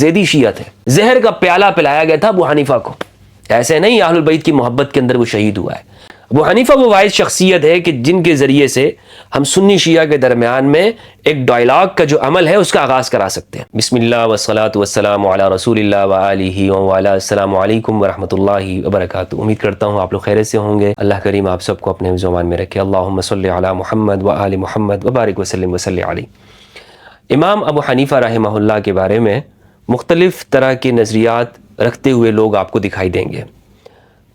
زیدی شیعہ تھے، زہر کا پیالہ پلایا گیا تھا ابو حنیفہ کو، ایسے نہیں اہل البیت کی محبت کے اندر وہ شہید ہوا ہے۔ ابو حنیفہ وہ واحد شخصیت ہے کہ جن کے ذریعے سے ہم سنی شیعہ کے درمیان میں ایک ڈائلاگ کا جو عمل ہے اس کا آغاز کرا سکتے ہیں۔ بسم اللہ والصلاۃ والسلام علی رسول اللہ وآلہ وعلی السلام علیکم ورحمۃ اللہ وبرکاتہ۔ امید کرتا ہوں آپ لوگ خیریت سے ہوں گے، اللہ کریم آپ سب کو اپنے زبان میں رکھے۔ اللہم صلی علی محمد وآل محمد وبارک وسلم وصلی علیہ۔ امام ابو حنیفہ رحمہ اللہ کے بارے میں مختلف طرح کے نظریات رکھتے ہوئے لوگ آپ کو دکھائی دیں گے۔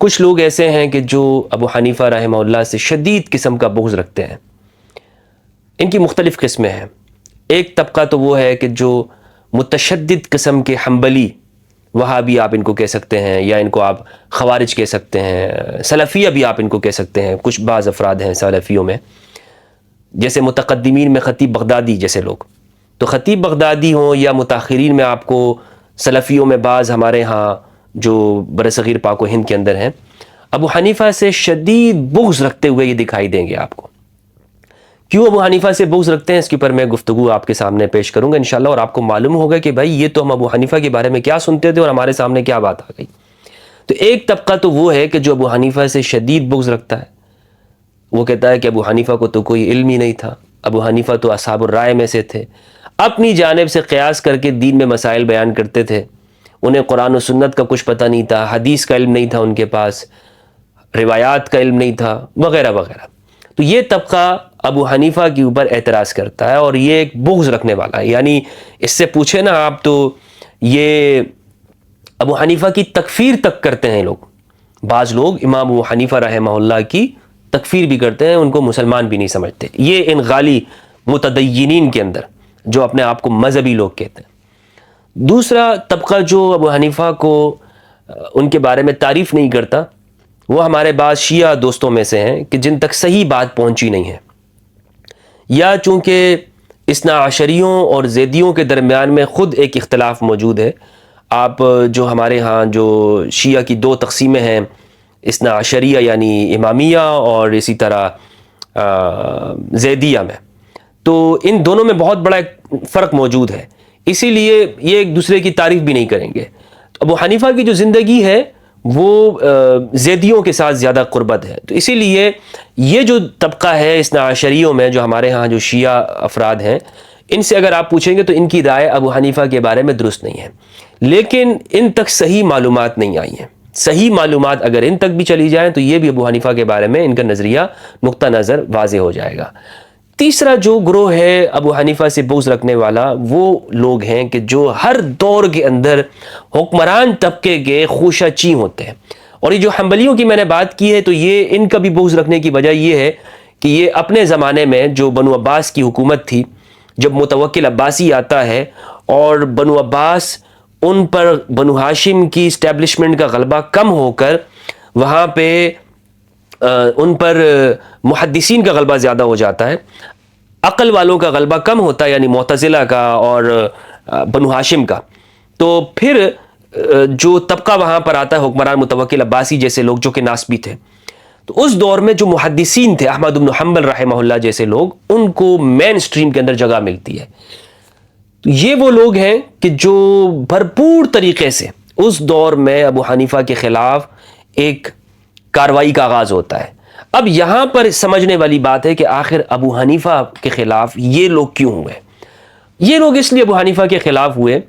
کچھ لوگ ایسے ہیں کہ جو ابو حنیفہ رحمہ اللہ سے شدید قسم کا بغض رکھتے ہیں۔ ان کی مختلف قسمیں ہیں۔ ایک طبقہ تو وہ ہے کہ جو متشدد قسم کے حنبلی، وہابی آپ ان کو کہہ سکتے ہیں، یا ان کو آپ خوارج کہہ سکتے ہیں، سلفیہ بھی آپ ان کو کہہ سکتے ہیں۔ کچھ بعض افراد ہیں سلفیوں میں، جیسے متقدمین میں خطیب بغدادی جیسے لوگ، تو خطیب بغدادی ہوں یا متاخرین میں آپ کو سلفیوں میں بعض ہمارے ہاں جو برصغیر پاک و ہند کے اندر ہیں، ابو حنیفہ سے شدید بغض رکھتے ہوئے یہ دکھائی دیں گے آپ کو۔ کیوں ابو حنیفہ سے بغض رکھتے ہیں اس کے اوپر میں گفتگو آپ کے سامنے پیش کروں گا انشاءاللہ، اور آپ کو معلوم ہوگا کہ بھائی یہ تو ہم ابو حنیفہ کے بارے میں کیا سنتے تھے اور ہمارے سامنے کیا بات آ گئی۔ تو ایک طبقہ تو وہ ہے کہ جو ابو حنیفہ سے شدید بغض رکھتا ہے، وہ کہتا ہے کہ ابو حنیفہ کو تو کوئی علم ہی نہیں تھا، ابو حنیفہ تو اصحاب الرائے میں سے تھے، اپنی جانب سے قیاس کر کے دین میں مسائل بیان کرتے تھے، انہیں قرآن و سنت کا کچھ پتہ نہیں تھا، حدیث کا علم نہیں تھا ان کے پاس، روایات کا علم نہیں تھا، وغیرہ وغیرہ۔ تو یہ طبقہ ابو حنیفہ کے اوپر اعتراض کرتا ہے اور یہ ایک بغض رکھنے والا ہے، یعنی اس سے پوچھے نا آپ تو یہ ابو حنیفہ کی تکفیر تک کرتے ہیں لوگ۔ بعض لوگ امام ابو حنیفہ رحمہ اللہ کی تکفیر بھی کرتے ہیں، ان کو مسلمان بھی نہیں سمجھتے، یہ ان غالی متدینین کے اندر جو اپنے آپ کو مذہبی لوگ کہتے ہیں۔ دوسرا طبقہ جو ابو حنیفہ کو ان کے بارے میں تعریف نہیں کرتا، وہ ہمارے بعض شیعہ دوستوں میں سے ہیں کہ جن تک صحیح بات پہنچی نہیں ہے، یا چونکہ اثنا عشریوں اور زیدیوں کے درمیان میں خود ایک اختلاف موجود ہے۔ آپ جو ہمارے ہاں جو شیعہ کی دو تقسیمیں ہیں، اثنا عشریہ یعنی امامیہ اور اسی طرح زیدیہ میں، تو ان دونوں میں بہت بڑا ایک فرق موجود ہے، اسی لیے یہ ایک دوسرے کی تعریف بھی نہیں کریں گے۔ تو ابو حنیفہ کی جو زندگی ہے وہ زیدیوں کے ساتھ زیادہ قربت ہے، تو اسی لیے یہ جو طبقہ ہے اثنا عشریوں میں جو ہمارے ہاں جو شیعہ افراد ہیں، ان سے اگر آپ پوچھیں گے تو ان کی رائے ابو حنیفہ کے بارے میں درست نہیں ہے، لیکن ان تک صحیح معلومات نہیں آئی ہیں۔ صحیح معلومات اگر ان تک بھی چلی جائیں تو یہ بھی ابو حنیفہ کے بارے میں ان کا نظریہ نقطہ نظر واضح ہو جائے گا۔ تیسرا جو گروہ ہے ابو حنیفہ سے بغض رکھنے والا، وہ لوگ ہیں کہ جو ہر دور کے اندر حکمران طبقے کے خوشہ چی ہوتے ہیں، اور یہ جو حنبلیوں کی میں نے بات کی ہے تو یہ ان کا بھی بغض رکھنے کی وجہ یہ ہے کہ یہ اپنے زمانے میں جو بنو عباس کی حکومت تھی، جب متوکل عباسی آتا ہے اور بنو عباس ان پر بنو ہاشم کی اسٹیبلشمنٹ کا غلبہ کم ہو کر وہاں پہ ان پر محدثین کا غلبہ زیادہ ہو جاتا ہے، عقل والوں کا غلبہ کم ہوتا ہے، یعنی معتزلہ کا اور بنو ہاشم کا، تو پھر جو طبقہ وہاں پر آتا ہے حکمران متوکل عباسی جیسے لوگ جو کہ ناسبی تھے، تو اس دور میں جو محدثین تھے احمد بن حنبل رحمہ اللہ جیسے لوگ، ان کو مین سٹریم کے اندر جگہ ملتی ہے۔ تو یہ وہ لوگ ہیں کہ جو بھرپور طریقے سے اس دور میں ابو حنیفہ کے خلاف ایک کاروائی کا آغاز ہوتا ہے۔ اب یہاں پر سمجھنے والی بات ہے کہ آخر ابو حنیفہ کے خلاف یہ لوگ کیوں ہوئے؟ یہ لوگ اس لیے ابو حنیفہ کے خلاف ہوئے،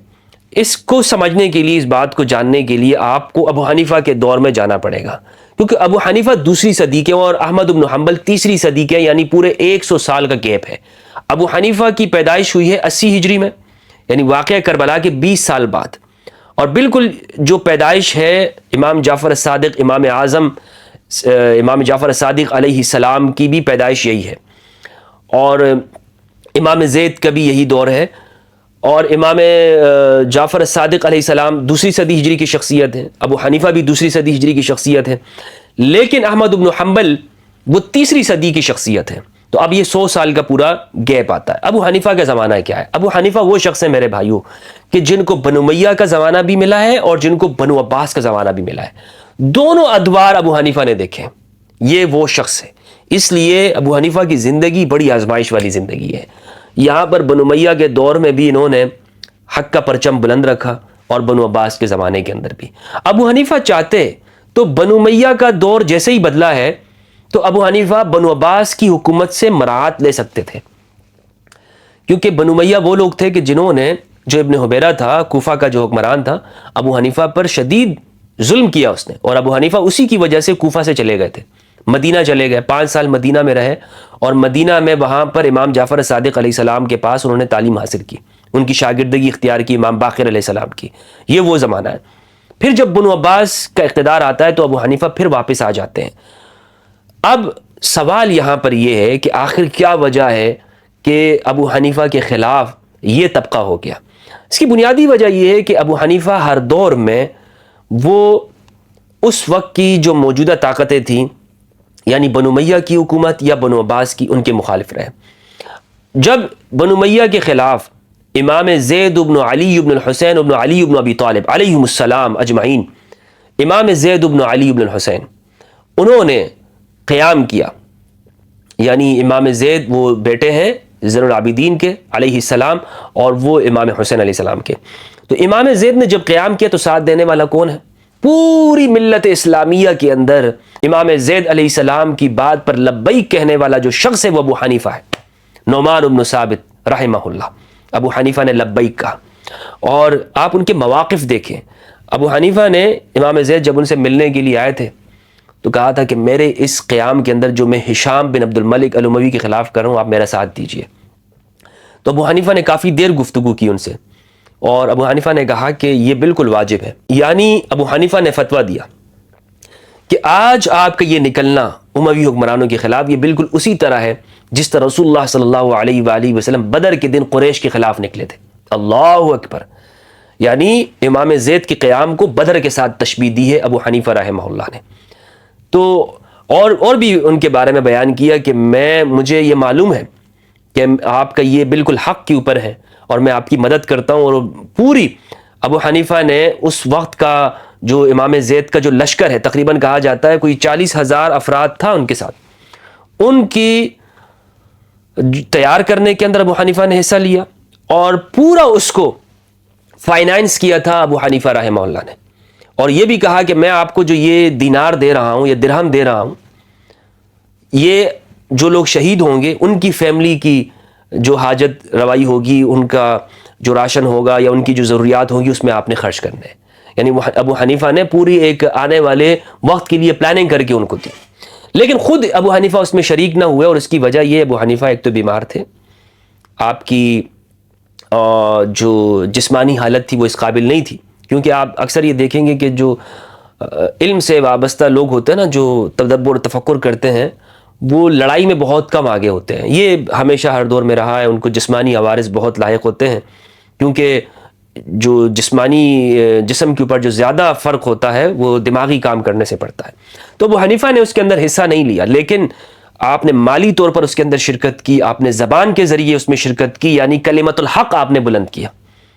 اس کو سمجھنے کے لیے، اس بات کو جاننے کے لیے آپ کو ابو حنیفہ کے دور میں جانا پڑے گا، کیونکہ ابو حنیفہ دوسری صدی کے اور احمد بن حنبل تیسری صدی کے، یعنی پورے 100 سال کا گیپ ہے۔ ابو حنیفہ کی پیدائش ہوئی ہے 80 ہجری میں، یعنی واقعہ کربلا کے 20 سال بعد، اور بالکل جو پیدائش ہے امام جعفر الصادق، امام اعظم امام جعفر الصادق علیہ السلام کی بھی پیدائش یہی ہے، اور امام زید کا بھی یہی دور ہے، اور امام جعفر الصادق علیہ السلام دوسری صدی ہجری کی شخصیت ہے، ابو حنیفہ بھی دوسری صدی ہجری کی شخصیت ہے، لیکن احمد بن حنبل وہ تیسری صدی کی شخصیت ہے۔ تو اب یہ 100 سال کا پورا گیپ آتا ہے۔ ابو حنیفہ کا زمانہ کیا ہے؟ ابو حنیفہ وہ شخص ہے میرے بھائیوں کہ جن کو بنو امیہ کا زمانہ بھی ملا ہے اور جن کو بنو عباس کا زمانہ بھی ملا ہے، دونوں ادوار ابو حنیفہ نے دیکھے، یہ وہ شخص ہے۔ اس لیے ابو حنیفہ کی زندگی بڑی آزمائش والی زندگی ہے۔ یہاں پر بنو امیہ کے دور میں بھی انہوں نے حق کا پرچم بلند رکھا، اور بنو عباس کے زمانے کے اندر بھی۔ ابو حنیفہ چاہتے تو بنو امیہ کا دور جیسے ہی بدلا ہے تو ابو حنیفہ بنو عباس کی حکومت سے مراعات لے سکتے تھے، کیونکہ بنو امیہ وہ لوگ تھے کہ جنہوں نے، جو ابن حبیرہ تھا کوفہ کا جو حکمران تھا، ابو حنیفہ پر شدید ظلم کیا اس نے، اور ابو حنیفہ اسی کی وجہ سے کوفہ سے چلے گئے تھے، مدینہ چلے گئے، 5 سال مدینہ میں رہے، اور مدینہ میں وہاں پر امام جعفر صادق علیہ السلام کے پاس انہوں نے تعلیم حاصل کی، ان کی شاگردگی اختیار کی امام باقر علیہ السلام کی۔ یہ وہ زمانہ ہے۔ پھر جب بنو عباس کا اقتدار آتا ہے تو ابو حنیفہ پھر واپس آ جاتے ہیں۔ اب سوال یہاں پر یہ ہے کہ آخر کیا وجہ ہے کہ ابو حنیفہ کے خلاف یہ طبقہ ہو گیا؟ اس کی بنیادی وجہ یہ ہے کہ ابو حنیفہ ہر دور میں وہ اس وقت کی جو موجودہ طاقتیں تھیں، یعنی بنو امیہ کی حکومت یا بنو عباس کی، ان کے مخالف رہے۔ جب بنو امیہ کے خلاف امام زید بن علی بن الحسین بن علی بن ابی طالب علیہم السلام اجمعین، امام زید بن علی بن الحسین، انہوں نے قیام کیا، یعنی امام زید وہ بیٹے ہیں زین العابدین کے علیہ السلام، اور وہ امام حسین علیہ السلام کے۔ تو امام زید نے جب قیام کیا تو ساتھ دینے والا کون ہے؟ پوری ملت اسلامیہ کے اندر امام زید علیہ السلام کی بات پر لبیک کہنے والا جو شخص ہے وہ ابو حنیفہ ہے، نعمان بن ثابت رحمہ اللہ۔ ابو حنیفہ نے لبیک کہا، اور آپ ان کے مواقف دیکھیں۔ ابو حنیفہ نے امام زید جب ان سے ملنے کے لیے آئے تھے تو کہا تھا کہ میرے اس قیام کے اندر جو میں ہشام بن عبد الملک الاموی کے خلاف کر رہا ہوں، آپ میرا ساتھ دیجئے۔ تو ابو حنیفہ نے کافی دیر گفتگو کی ان سے، اور ابو حنیفہ نے کہا کہ یہ بالکل واجب ہے۔ یعنی ابو حنیفہ نے فتویٰ دیا کہ آج آپ کا یہ نکلنا اموی حکمرانوں کے خلاف یہ بالکل اسی طرح ہے جس طرح رسول اللہ صلی اللہ علیہ وآلہ وسلم بدر کے دن قریش کے خلاف نکلے تھے۔ اللہ اکبر! یعنی امام زید کے قیام کو بدر کے ساتھ تشبیہ دی ہے ابو حنیفہ رحمہ اللہ نے۔ تو اور بھی ان کے بارے میں بیان کیا کہ مجھے یہ معلوم ہے کہ آپ کا یہ بالکل حق کے اوپر ہے اور میں آپ کی مدد کرتا ہوں۔ اور پوری ابو حنیفہ نے اس وقت کا جو امام زید کا جو لشکر ہے، تقریباً کہا جاتا ہے کوئی 40,000 افراد تھا ان کے ساتھ، ان کی تیار کرنے کے اندر ابو حنیفہ نے حصہ لیا، اور پورا اس کو فائنانس کیا تھا ابو حنیفہ رحمہ اللہ نے۔ اور یہ بھی کہا کہ میں آپ کو جو یہ دینار دے رہا ہوں یا درہم دے رہا ہوں، یہ جو لوگ شہید ہوں گے ان کی فیملی کی جو حاجت روائی ہوگی، ان کا جو راشن ہوگا یا ان کی جو ضروریات ہوگی، اس میں آپ نے خرچ کرنا ہے۔ یعنی ابو حنیفہ نے پوری ایک آنے والے وقت کے لیے پلاننگ کر کے ان کو دی، لیکن خود ابو حنیفہ اس میں شریک نہ ہوئے، اور اس کی وجہ یہ ابو حنیفہ ایک تو بیمار تھے، آپ کی جو جسمانی حالت تھی وہ اس قابل نہیں تھی، کیونکہ آپ اکثر یہ دیکھیں گے کہ جو علم سے وابستہ لوگ ہوتے ہیں نا، جو تدبر و تفکر کرتے ہیں، وہ لڑائی میں بہت کم آگے ہوتے ہیں۔ یہ ہمیشہ ہر دور میں رہا ہے، ان کو جسمانی عوارض بہت لاحق ہوتے ہیں، کیونکہ جو جسمانی جسم کے اوپر جو زیادہ فرق ہوتا ہے وہ دماغی کام کرنے سے پڑتا ہے۔ تو ابو حنیفہ نے اس کے اندر حصہ نہیں لیا، لیکن آپ نے مالی طور پر اس کے اندر شرکت کی، آپ نے زبان کے ذریعے اس میں شرکت کی، یعنی کلمت الحق آپ نے بلند کیا،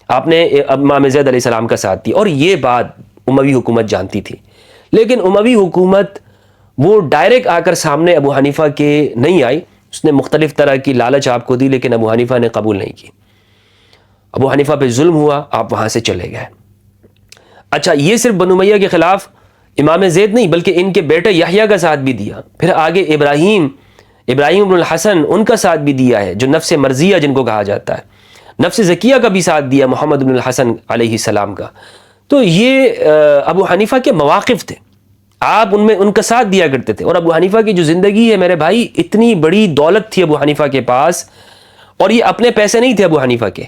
آپ نے امام زید علیہ السلام کا ساتھ دیا۔ اور یہ بات اموی حکومت جانتی تھی، لیکن اموی حکومت وہ ڈائریکٹ آ کر سامنے ابو حنیفہ کے نہیں آئی، اس نے مختلف طرح کی لالچ آپ کو دی، لیکن ابو حنیفہ نے قبول نہیں کی۔ ابو حنیفہ پہ ظلم ہوا، آپ وہاں سے چلے گئے۔ اچھا، یہ صرف بنو امیہ کے خلاف امام زید نہیں، بلکہ ان کے بیٹے یحییٰ کا ساتھ بھی دیا، پھر آگے ابراہیم بن الحسن ان کا ساتھ بھی دیا ہے، جو نفس مرضیہ جن کو کہا جاتا ہے، نفس زکیہ کا بھی ساتھ دیا محمد بن الحسن علیہ السلام کا۔ تو یہ ابو حنیفہ کے مواقف تھے، آپ ان کا ساتھ دیا کرتے تھے۔ اور ابو حنیفہ کی جو زندگی ہے میرے بھائی، اتنی بڑی دولت تھی ابو حنیفہ کے پاس، اور یہ اپنے پیسے نہیں تھے ابو حنیفہ کے۔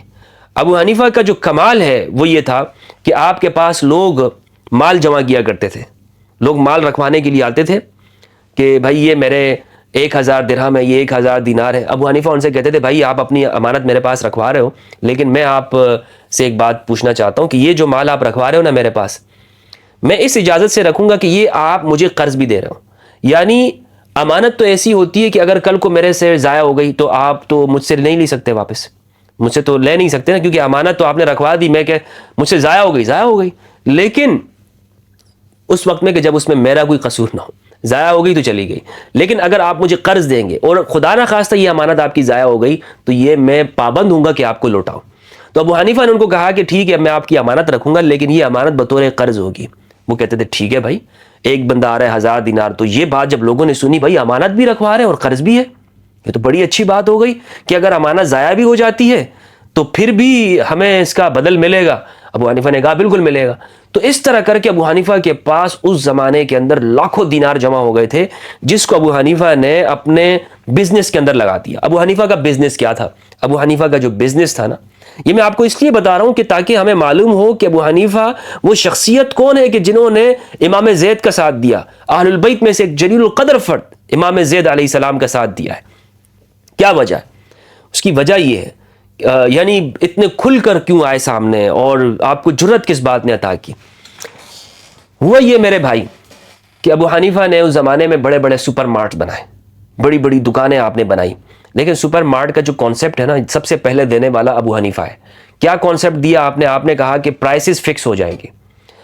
ابو حنیفہ کا جو کمال ہے وہ یہ تھا کہ آپ کے پاس لوگ مال جمع کیا کرتے تھے، لوگ مال رکھوانے کے لیے آتے تھے کہ بھائی یہ میرے 1000 درہم ہے، یہ 1000 دینار ہے۔ ابو حنیفہ ان سے کہتے تھے بھائی آپ اپنی امانت میرے پاس رکھوا رہے ہو، لیکن میں آپ سے ایک بات پوچھنا چاہتا ہوں کہ یہ جو مال آپ رکھوا رہے ہو نا میرے پاس، میں اس اجازت سے رکھوں گا کہ یہ آپ مجھے قرض بھی دے رہے ہو۔ یعنی امانت تو ایسی ہوتی ہے کہ اگر کل کو میرے سے ضائع ہو گئی تو آپ تو مجھ سے نہیں لی سکتے واپس، مجھ سے تو لے نہیں سکتے نا، کیونکہ امانت تو آپ نے رکھوا دی، میں کہ مجھ سے ضائع ہو گئی، لیکن اس وقت میں کہ جب اس میں میرا کوئی قصور نہ ہو، ضائع ہو گئی تو چلی گئی۔ لیکن اگر آپ مجھے قرض دیں گے اور خدا نہ خواستہ یہ امانت آپ کی ضائع ہو گئی تو یہ میں پابند ہوں گا کہ آپ کو لوٹاؤں۔ تو ابو حنیفہ نے ان کو کہا کہ ٹھیک ہے میں آپ کی امانت رکھوں گا لیکن یہ امانت بطور قرض ہوگی. وہ کہتے تھے ٹھیک ہے بھائی, ایک بندہ آ رہا ہے 1000 دینار. تو یہ بات جب لوگوں نے سنی, بھائی امانت بھی رکھوا رہے ہیں اور قرض بھی ہے, یہ تو بڑی اچھی بات ہو گئی کہ اگر امانت ضائع بھی ہو جاتی ہے تو پھر بھی ہمیں اس کا بدل ملے گا. ابو حنیفہ نے کہا بالکل ملے گا. تو اس طرح کر کے ابو حنیفہ کے پاس اس زمانے کے اندر لاکھوں دینار جمع ہو گئے تھے, جس کو ابو حنیفہ نے اپنے بزنس کے اندر لگا دیا. ابو حنیفہ کا بزنس کیا تھا؟ ابو حنیفہ کا جو بزنس تھا نا, یہ میں آپ کو اس لیے بتا رہا ہوں کہ تاکہ ہمیں معلوم ہو کہ ابو حنیفہ وہ شخصیت کون ہے کہ جنہوں نے امام زید کا ساتھ دیا. اہل البیت میں سے ایک جلیل القدر فرد امام زید علیہ السلام کا ساتھ دیا ہے. کیا وجہ ہے؟ اس کی وجہ یہ ہے, یعنی اتنے کھل کر کیوں آئے سامنے اور آپ کو جرت کس بات نے عطا کی. ہوا یہ میرے بھائی کہ ابو حنیفہ نے اس زمانے میں بڑے بڑے سپر مارٹ بنائے, بڑی بڑی دکانیں آپ نے بنائی, لیکن سپر مارٹ کا جو کانسیپٹ ہے نا, سب سے پہلے دینے والا ابو حنیفہ ہے. کیا کانسیپٹ دیا آپ نے کہا کہ پرائسز فکس ہو جائیں گے.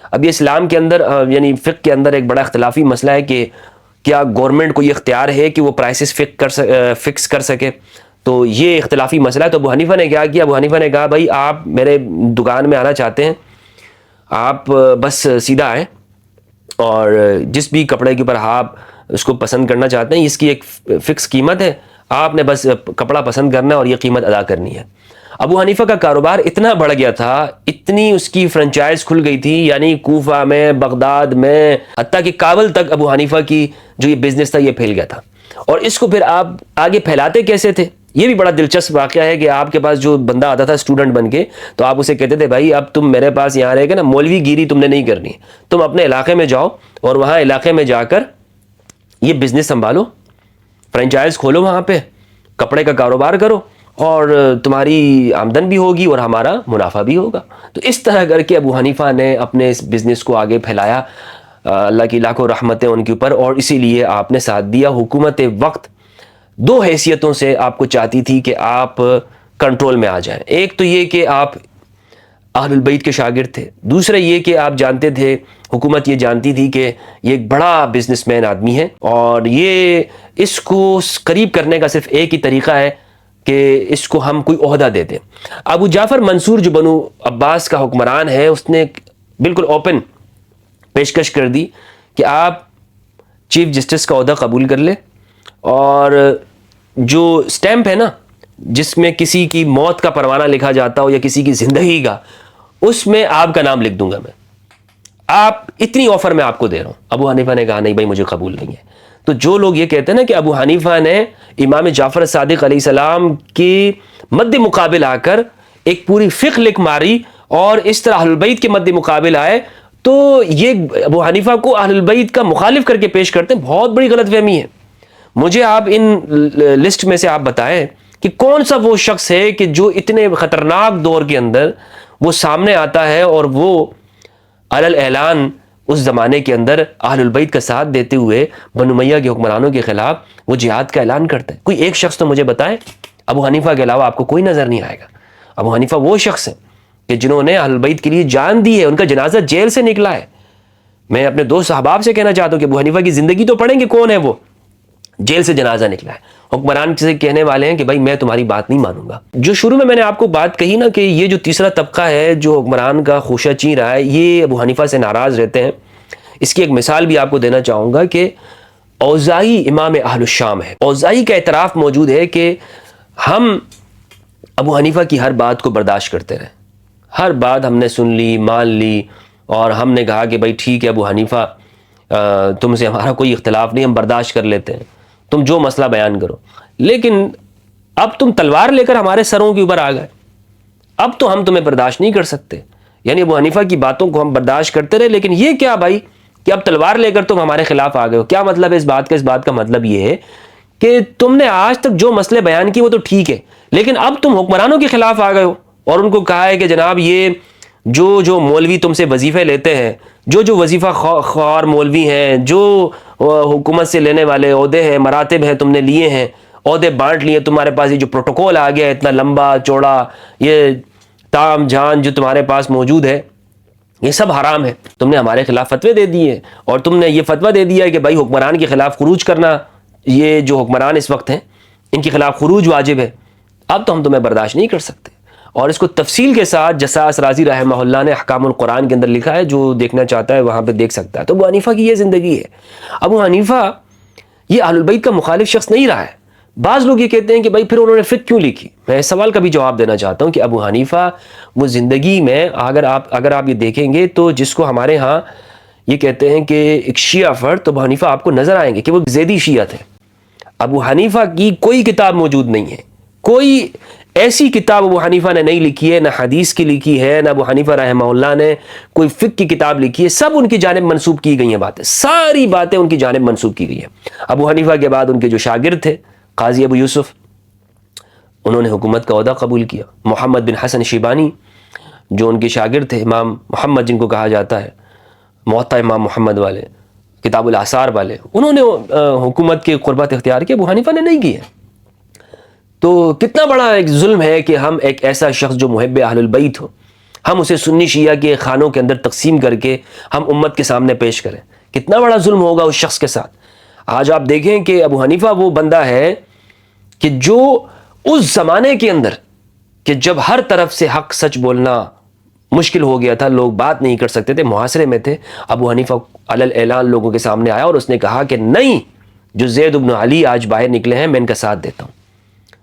اب یہ اسلام کے اندر یعنی فقہ کے اندر ایک بڑا اختلافی مسئلہ ہے کہ کیا گورنمنٹ کو یہ اختیار ہے کہ وہ پرائسز فکس کر سکے. تو یہ اختلافی مسئلہ ہے. تو ابو حنیفہ نے کیا کیا؟ ابو حنیفہ نے کہا بھائی آپ میرے دکان میں آنا چاہتے ہیں, آپ بس سیدھا آئیں اور جس بھی کپڑے کے اوپر آپ اس کو پسند کرنا چاہتے ہیں, اس کی ایک فکس قیمت ہے, آپ نے بس کپڑا پسند کرنا ہے اور یہ قیمت ادا کرنی ہے. ابو حنیفہ کا کاروبار اتنا بڑھ گیا تھا, اتنی اس کی فرنچائز کھل گئی تھی, یعنی کوفہ میں, بغداد میں, حتیٰ کہ کابل تک ابو حنیفہ کی جو یہ بزنس تھا یہ پھیل گیا تھا. اور اس کو پھر آپ آگے پھیلاتے کیسے تھے؟ یہ بھی بڑا دلچسپ واقعہ ہے کہ آپ کے پاس جو بندہ آتا تھا اسٹوڈنٹ بن کے, تو آپ اسے کہتے تھے بھائی اب تم میرے پاس یہاں رہ کے نا مولوی گیری تم نے نہیں کرنی, تم اپنے علاقے میں جاؤ اور وہاں علاقے میں جا کر یہ بزنس سنبھالو, فرنچائز کھولو, وہاں پہ کپڑے کا کاروبار کرو اور تمہاری آمدن بھی ہوگی اور ہمارا منافع بھی ہوگا. تو اس طرح کر کے ابو حنیفہ نے اپنے اس بزنس کو آگے پھیلایا. اللہ کی لاکھوں رحمتیں ان کے اوپر, اور اسی لیے آپ نے ساتھ دیا. حکومت وقت دو حیثیتوں سے آپ کو چاہتی تھی کہ آپ کنٹرول میں آ جائیں. ایک تو یہ کہ آپ اہل البیت کے شاگرد تھے, دوسرا یہ کہ آپ جانتے تھے, حکومت یہ جانتی تھی کہ یہ ایک بڑا بزنس مین آدمی ہے اور یہ اس کو قریب کرنے کا صرف ایک ہی طریقہ ہے کہ اس کو ہم کوئی عہدہ دے دیں. ابو جعفر منصور جو بنو عباس کا حکمران ہے, اس نے بالکل اوپن پیشکش کر دی کہ آپ چیف جسٹس کا عہدہ قبول کر لیں, اور جو سٹیمپ ہے نا جس میں کسی کی موت کا پروانہ لکھا جاتا ہو یا کسی کی زندگی کا, اس میں آپ کا نام لکھ دوں گا میں. آپ اتنی آفر میں آپ کو دے رہا ہوں. ابو حنیفہ نے کہا نہیں بھائی مجھے قبول نہیں ہے. تو جو لوگ یہ کہتے ہیں نا کہ ابو حنیفہ نے امام جعفر صادق علیہ السلام کی مد مقابل آ کر ایک پوری فقہ لکھ ماری اور اس طرح اہل البیت کے مد مقابل آئے, تو یہ ابو حنیفہ کو اہل البیت کا مخالف کر کے پیش کرتے ہیں. بہت بڑی غلط فہمی ہے. مجھے آپ ان لسٹ میں سے آپ بتائیں کہ کون سا وہ شخص ہے کہ جو اتنے خطرناک دور کے اندر وہ سامنے آتا ہے اور وہ علی اعلان اس زمانے کے اندر اہل البیت کا ساتھ دیتے ہوئے بنو امیہ کے حکمرانوں کے خلاف وہ جہاد کا اعلان کرتا ہے. کوئی ایک شخص تو مجھے بتائیں. ابو حنیفہ کے علاوہ آپ کو کوئی نظر نہیں آئے گا. ابو حنیفہ وہ شخص ہیں کہ جنہوں نے اہل البیت کے لیے جان دی ہے. ان کا جنازہ جیل سے نکلا ہے. میں اپنے دوست احباب سے کہنا چاہتا ہوں کہ ابو حنیفہ کی زندگی تو پڑھیں گے, کون ہے وہ, جیل سے جنازہ نکلا ہے. حکمران سے کہنے والے ہیں کہ بھائی میں تمہاری بات نہیں مانوں گا. جو شروع میں نے آپ کو بات کہی نا کہ یہ جو تیسرا طبقہ ہے جو حکمران کا خوشہ چین رہا ہے, یہ ابو حنیفہ سے ناراض رہتے ہیں. اس کی ایک مثال بھی آپ کو دینا چاہوں گا کہ اوزاعی امام اہل الشام ہے. اوزاعی کا اعتراف موجود ہے کہ ہم ابو حنیفہ کی ہر بات کو برداشت کرتے رہے, ہر بات ہم نے سن لی, مان لی, اور ہم نے کہا کہ بھائی ٹھیک ہے ابو حنیفہ تم سے ہمارا کوئی اختلاف نہیں, ہم برداشت کر لیتے ہیں, تم جو مسئلہ بیان کرو. لیکن اب تم تلوار لے کر ہمارے سروں کے اوپر آ گئے, اب تو ہم تمہیں برداشت نہیں کر سکتے. یعنی ابو حنیفہ کی باتوں کو ہم برداشت کرتے رہے, لیکن یہ کیا بھائی کہ اب تلوار لے کر تم ہمارے خلاف آ گئے ہو. کیا مطلب ہے اس بات کا؟ اس بات کا مطلب یہ ہے کہ تم نے آج تک جو مسئلے بیان کیے وہ تو ٹھیک ہے, لیکن اب تم حکمرانوں کے خلاف آ گئے ہو اور ان کو کہا ہے کہ جناب یہ جو مولوی تم سے وظیفے لیتے ہیں, جو وظیفہ خوار مولوی ہیں, جو حکومت سے لینے والے عہدے ہیں, مراتب ہیں, تم نے لیے ہیں, عہدے بانٹ لیے, تمہارے پاس یہ جو پروٹوکول آ گیا ہے اتنا لمبا چوڑا, یہ تام جھان جو تمہارے پاس موجود ہے, یہ سب حرام ہے. تم نے ہمارے خلاف فتوے دے دیے اور تم نے یہ فتویٰ دے دیا ہے کہ بھائی حکمران کے خلاف خروج کرنا, یہ جو حکمران اس وقت ہیں ان کے خلاف خروج واجب ہے. اب تو ہم تمہیں برداشت نہیں کر سکتے. اور اس کو تفصیل کے ساتھ جساس رازی رحمہ اللہ نے احکام القرآن کے اندر لکھا ہے، جو دیکھنا چاہتا ہے وہاں پہ دیکھ سکتا ہے۔ تو ابو حنیفہ کی یہ زندگی ہے۔ ابو حنیفہ یہ اہل البیت کا مخالف شخص نہیں رہا ہے۔ بعض لوگ یہ کہتے ہیں کہ بھائی پھر انہوں نے فقہ کیوں لکھی؟ میں اس سوال کا بھی جواب دینا چاہتا ہوں کہ ابو حنیفہ وہ زندگی میں اگر آپ یہ دیکھیں گے تو جس کو ہمارے ہاں یہ کہتے ہیں کہ ایک شیعہ فرد، تو ابو حنیفہ آپ کو نظر آئیں گے کہ وہ زیدی شیعہ تھے۔ ابو حنیفہ کی کوئی کتاب موجود نہیں ہے، کوئی ایسی کتاب ابو حنیفہ نے نہیں لکھی ہے، نہ حدیث کی لکھی ہے، نہ ابو حنیفہ رحمہ اللہ نے کوئی فقہ کی کتاب لکھی ہے۔ سب ان کی جانب منسوب کی گئی ہیں باتیں، ساری باتیں ان کی جانب منسوب کی گئی ہیں۔ ابو حنیفہ کے بعد ان کے جو شاگرد تھے قاضی ابو یوسف، انہوں نے حکومت کا عہدہ قبول کیا۔ محمد بن حسن شیبانی جو ان کے شاگرد تھے، امام محمد جن کو کہا جاتا ہے، موطا امام محمد والے، کتاب الاثار والے، انہوں نے حکومت کے قربت اختیار کی، ابو حنیفہ نے نہیں کی ہے۔ تو کتنا بڑا ایک ظلم ہے کہ ہم ایک ایسا شخص جو محب اہل البیت ہو، ہم اسے سنی شیعہ کے خانوں کے اندر تقسیم کر کے ہم امت کے سامنے پیش کریں۔ کتنا بڑا ظلم ہوگا اس شخص کے ساتھ۔ آج آپ دیکھیں کہ ابو حنیفہ وہ بندہ ہے کہ جو اس زمانے کے اندر کہ جب ہر طرف سے حق سچ بولنا مشکل ہو گیا تھا، لوگ بات نہیں کر سکتے تھے، محاصرے میں تھے، ابو حنیفہ علی اعلان لوگوں کے سامنے آیا اور اس نے کہا کہ نہیں، جو زید بن علی آج باہر نکلے ہیں میں ان کا ساتھ دیتا ہوں۔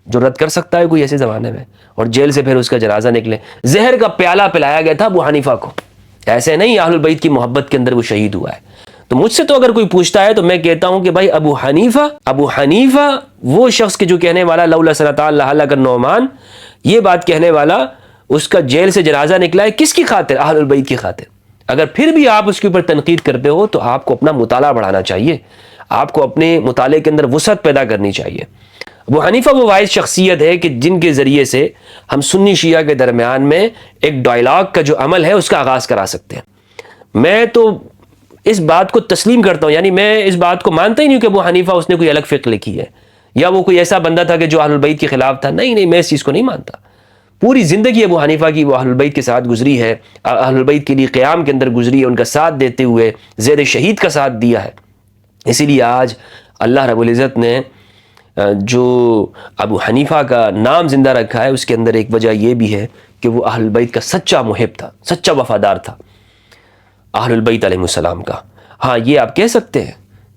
جو رد کر سکتا ہے کوئی ایسے زمانے میں؟ اور جیل سے پھر اس کا جنازہ نکلے، زہر کا پیالہ پلایا گیا تھا ابو حنیفہ کو، ایسے نہیں اہل البیت کی محبت کے اندر وہ شہید ہوا ہے۔ تو مجھ سے تو اگر کوئی پوچھتا ہے تو میں کہتا ہوں کہ بھائی ابو حنیفہ وہ شخص کے جو کہنے والا لولا صلاۃ اللہ علیہ النعمان، یہ بات کہنے والا، اس کا جیل سے جنازہ نکلا ہے کس کی خاطر؟ اہل البیت کی خاطر۔ اگر پھر بھی آپ اس کے اوپر تنقید کرتے ہو تو آپ کو اپنا مطالعہ بڑھانا چاہیے، آپ کو اپنے مطالعے کے اندر وسعت پیدا کرنی چاہیے۔ ابو حنیفہ وہ واحد شخصیت ہے کہ جن کے ذریعے سے ہم سنی شیعہ کے درمیان میں ایک ڈائلاگ کا جو عمل ہے اس کا آغاز کرا سکتے ہیں۔ میں تو اس بات کو تسلیم کرتا ہوں، یعنی میں اس بات کو مانتا ہی نہیں کہ ابو حنیفہ اس نے کوئی الگ فقہ لکھی ہے یا وہ کوئی ایسا بندہ تھا کہ جو اہل البیت کے خلاف تھا۔ نہیں، میں اس چیز کو نہیں مانتا۔ پوری زندگی ابو حنیفہ کی وہ اہل البیت کے ساتھ گزری ہے، اہل البیت کے لیے قیام کے اندر گزری ہے، ان کا ساتھ دیتے ہوئے زید شہید کا ساتھ دیا ہے۔ اسی لیے آج اللہ رب العزت نے جو ابو حنیفہ کا نام زندہ رکھا ہے، اس کے اندر ایک وجہ یہ بھی ہے کہ وہ اہل البیت کا سچا محب تھا، سچا وفادار تھا اہل البیت علیہ السلام کا۔ ہاں، یہ آپ کہہ سکتے ہیں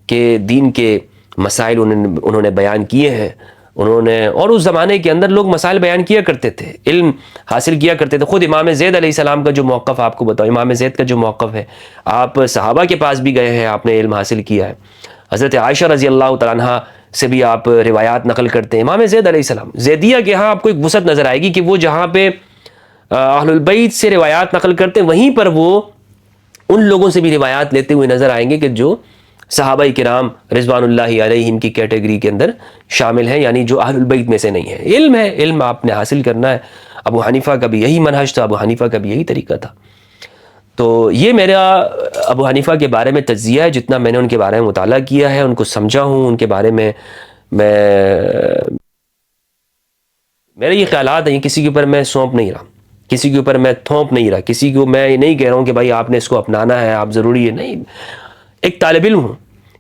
کہ دین کے مسائل انہوں نے بیان کیے ہیں، انہوں نے، اور اس زمانے کے اندر لوگ مسائل بیان کیا کرتے تھے، علم حاصل کیا کرتے تھے۔ خود امام زید علیہ السلام کا جو موقف آپ کو بتاؤ، امام زید کا جو موقف ہے، آپ صحابہ کے پاس بھی گئے ہیں، آپ نے علم حاصل کیا ہے، حضرت عائشہ رضی اللہ تعالیٰ عنہ سے بھی آپ روایات نقل کرتے ہیں۔ امام زید علیہ السلام، زیدیہ کے ہاں آپ کو ایک وسعت نظر آئے گی کہ وہ جہاں پہ اہل البیت سے روایات نقل کرتے ہیں، وہیں پر وہ ان لوگوں سے بھی روایات لیتے ہوئے نظر آئیں گے کہ جو صحابہ کرام رضوان اللہ علیہم کی کیٹیگری کے اندر شامل ہیں، یعنی جو اہل البیت میں سے نہیں ہیں۔ علم ہے، علم آپ نے حاصل کرنا ہے۔ ابو حنیفہ کا بھی یہی منہج تھا، ابو حنیفہ کا بھی یہی طریقہ تھا۔ تو یہ میرا ابو حنیفہ کے بارے میں تجزیہ ہے، جتنا میں نے ان کے بارے میں مطالعہ کیا ہے، ان کو سمجھا ہوں، ان کے بارے میں میرے یہ خیالات ہیں، کسی کے اوپر میں سونپ نہیں رہا، کسی کے اوپر میں تھوپ نہیں رہا، کسی کو میں یہ نہیں کہہ رہا ہوں کہ بھائی آپ نے اس کو اپنانا ہے، آپ ضروری ہے، نہیں۔ ایک طالب علم ہوں،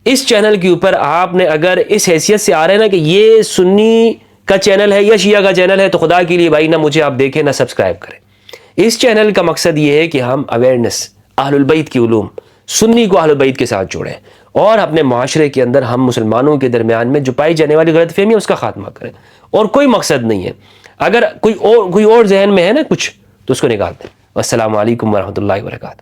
اس چینل کے اوپر آپ نے اگر اس حیثیت سے آ رہے ہیں نا کہ یہ سنی کا چینل ہے یا شیعہ کا چینل ہے، تو خدا کے لیے بھائی نہ مجھے آپ دیکھیں نہ سبسکرائب کریں۔ اس چینل کا مقصد یہ ہے کہ ہم اویئرنیس، اہل البیت کی علوم، سنی کو اہل البیت کے ساتھ جوڑیں اور اپنے معاشرے کے اندر ہم مسلمانوں کے درمیان میں جو پائی جانے والی غلط فہمی ہے اس کا خاتمہ کریں، اور کوئی مقصد نہیں ہے۔ اگر کوئی اور ذہن میں ہے نا کچھ، تو اس کو نکال دیں۔ السلام علیکم ورحمۃ اللہ وبرکاتہ۔